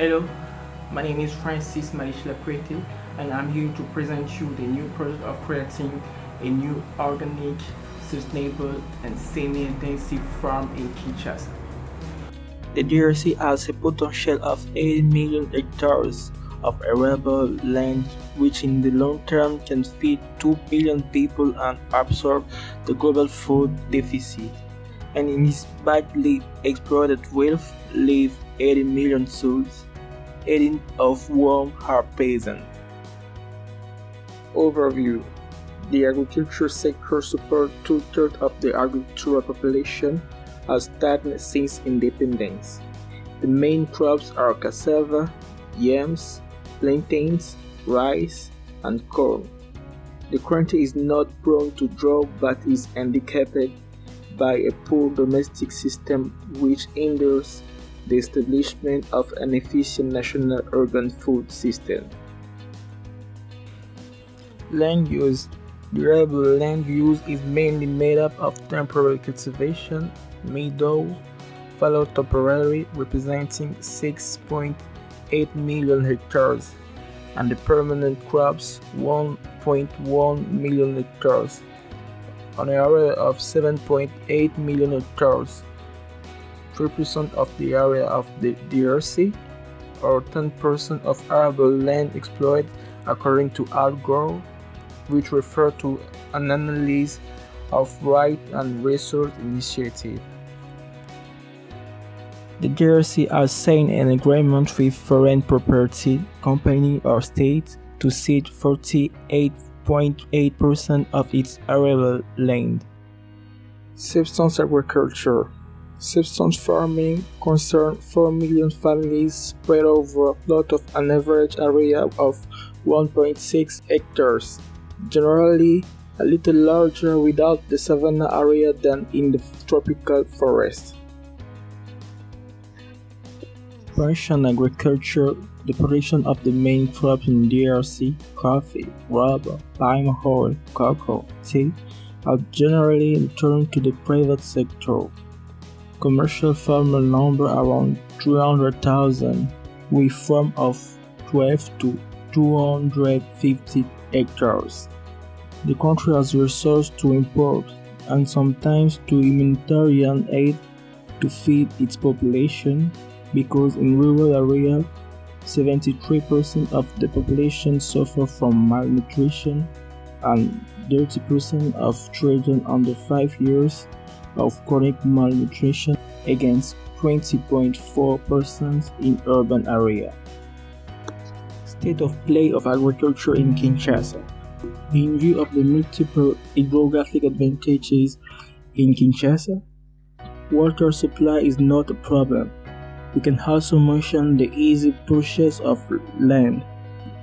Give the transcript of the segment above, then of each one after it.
Hello, my name is Francis Malish-Laprete, and I'm here to present you the new project of creating a new organic, sustainable, and semi-intensive farm in Kinshasa. The DRC has a potential of 80 million hectares of arable land, which in the long term can feed 2 billion people and absorb the global food deficit. And in its badly exploited wealth live 80 million souls, 18 of whom are peasants. Overview: the agriculture sector supports two-thirds of the agricultural population, has stagnant since independence. The main crops are cassava, yams, plantains, rice, and corn. The country is not prone to drought but is handicapped by a poor domestic system which hinders the establishment of an efficient national urban food system. Land use: durable land use is mainly made up of temporary cultivation, meadow, fallow temporary representing 6.8 million hectares, and the permanent crops 1.1 million hectares, on an area of 7.8 million hectares, 3% of the area of the DRC, or 10% of arable land exploited according to Al Gore, which refer to an analysis of right and resource initiative. The DRC has signed an agreement with foreign property company or state to cede 48.8% of its arable land. Subsistence agriculture. Subsistence farming concerns 4 million families spread over a plot of an average area of 1.6 hectares, generally a little larger without the savanna area than in the tropical forest. Plantation agriculture: the production of the main crops in DRC, coffee, rubber, palm oil, cocoa, tea, are generally returned to the private sector. Commercial farmer number around 300,000, with farm of 12 to 250 hectares. The country has resources to import and sometimes to humanitarian aid to feed its population, because in rural areas 73% of the population suffer from malnutrition and 30% of children under 5 years of chronic malnutrition against 20.4% in urban areas. State of play of agriculture in Kinshasa. In view of the multiple hydrographic advantages in Kinshasa, water supply is not a problem. We can also mention the easy purchase of land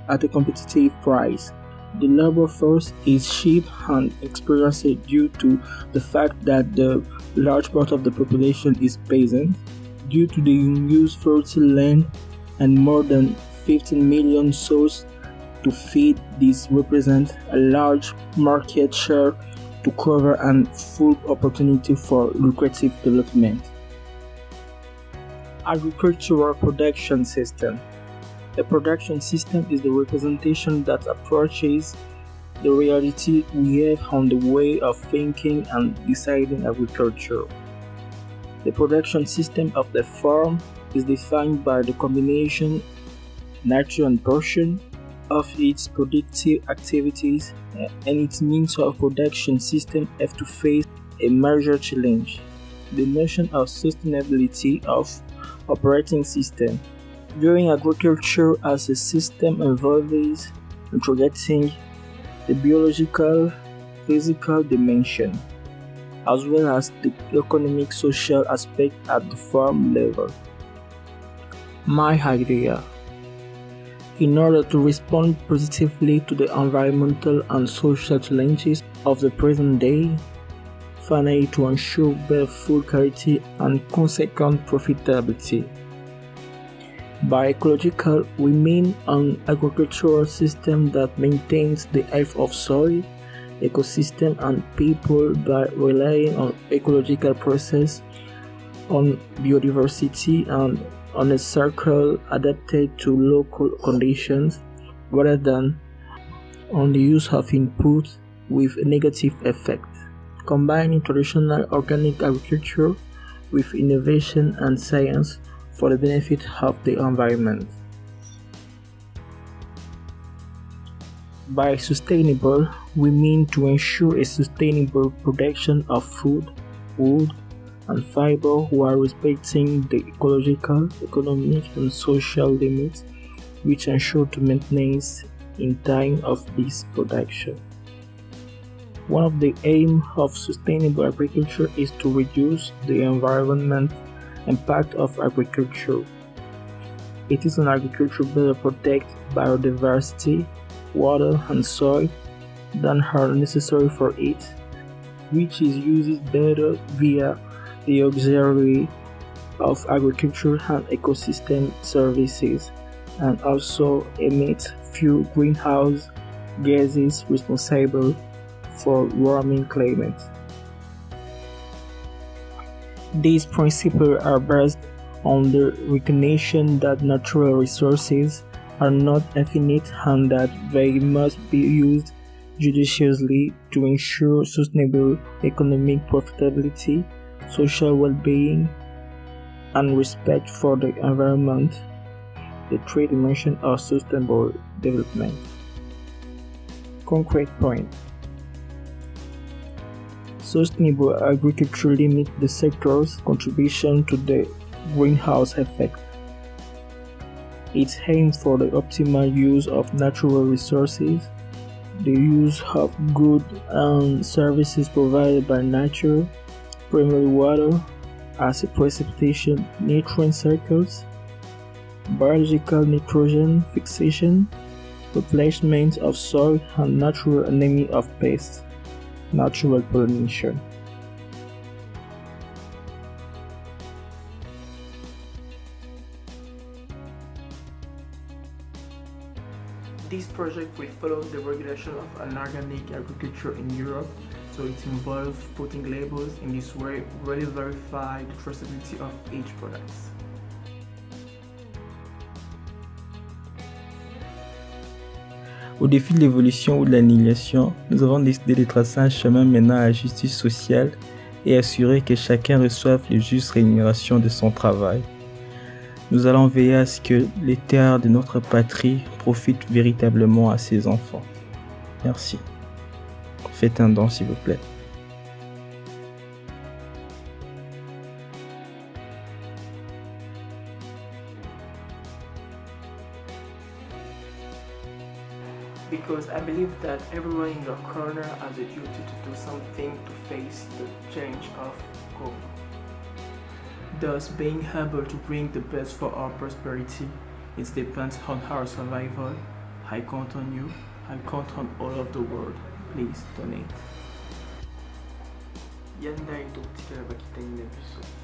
at a competitive price. The labor force is cheap and experienced due to the fact that the large part of the population is peasant. Due to the unused fertile land and more than 15 million souls to feed, this represents a large market share to cover and full opportunity for lucrative development. Agricultural production system. A production system is the representation that approaches the reality we have on the way of thinking and deciding agriculture. The production system of the farm is defined by the combination, nature and portion, of its productive activities, and its means of production system have to face a major challenge: the notion of sustainability of operating system. Viewing agriculture as a system involves integrating the biological, physical dimension, as well as the economic, social aspect at the farm level. My idea: in order to respond positively to the environmental and social challenges of the present day, finally to ensure better food quality and consequent profitability. By ecological, we mean an agricultural system that maintains the health of soil, ecosystem, and people by relying on ecological process, on biodiversity, and on a circle adapted to local conditions rather than on the use of input with a negative effect, combining traditional organic agriculture with innovation and science for the benefit of the environment. By sustainable, we mean to ensure a sustainable production of food, wood, and fiber while respecting the ecological, economic, and social limits which ensure to maintenance in time of this production. One of the aims of sustainable agriculture is to reduce the environmental impact of agriculture. It is an agriculture better protect biodiversity, water and soil than are necessary for it, which is used better via the auxiliary of agriculture and ecosystem services, and also emits few greenhouse gases responsible for warming climate. These principles are based on the recognition that natural resources are not infinite and that they must be used judiciously to ensure sustainable economic profitability, social well-being, and respect for the environment, the three dimensions of sustainable development. Concrete point. Sustainable agriculture limits the sector's contribution to the greenhouse effect. It aims for the optimal use of natural resources, the use of goods and services provided by nature, primary water as a precipitation nutrient cycles, biological nitrogen fixation, replacement of soil and natural enemy of pests, natural pollination. This project will follow the regulation of an organic agriculture in Europe, so it involves putting labels. In this way, really verify the traceability of each product. Au défi de l'évolution ou de l'annihilation, nous avons décidé de tracer un chemin menant à la justice sociale et assurer que chacun reçoive les justes rémunérations de son travail. Nous allons veiller à ce que les terres de notre patrie profitent véritablement à ses enfants. Merci. Faites un don s'il vous plaît. Because I believe that everyone in your corner has a duty to do something to face the change of Congo. Thus, being able to bring the best for our prosperity, it depends on our survival. I count on you. I count on all of the world. Please donate. Yanda ito tikara bakita ina biso.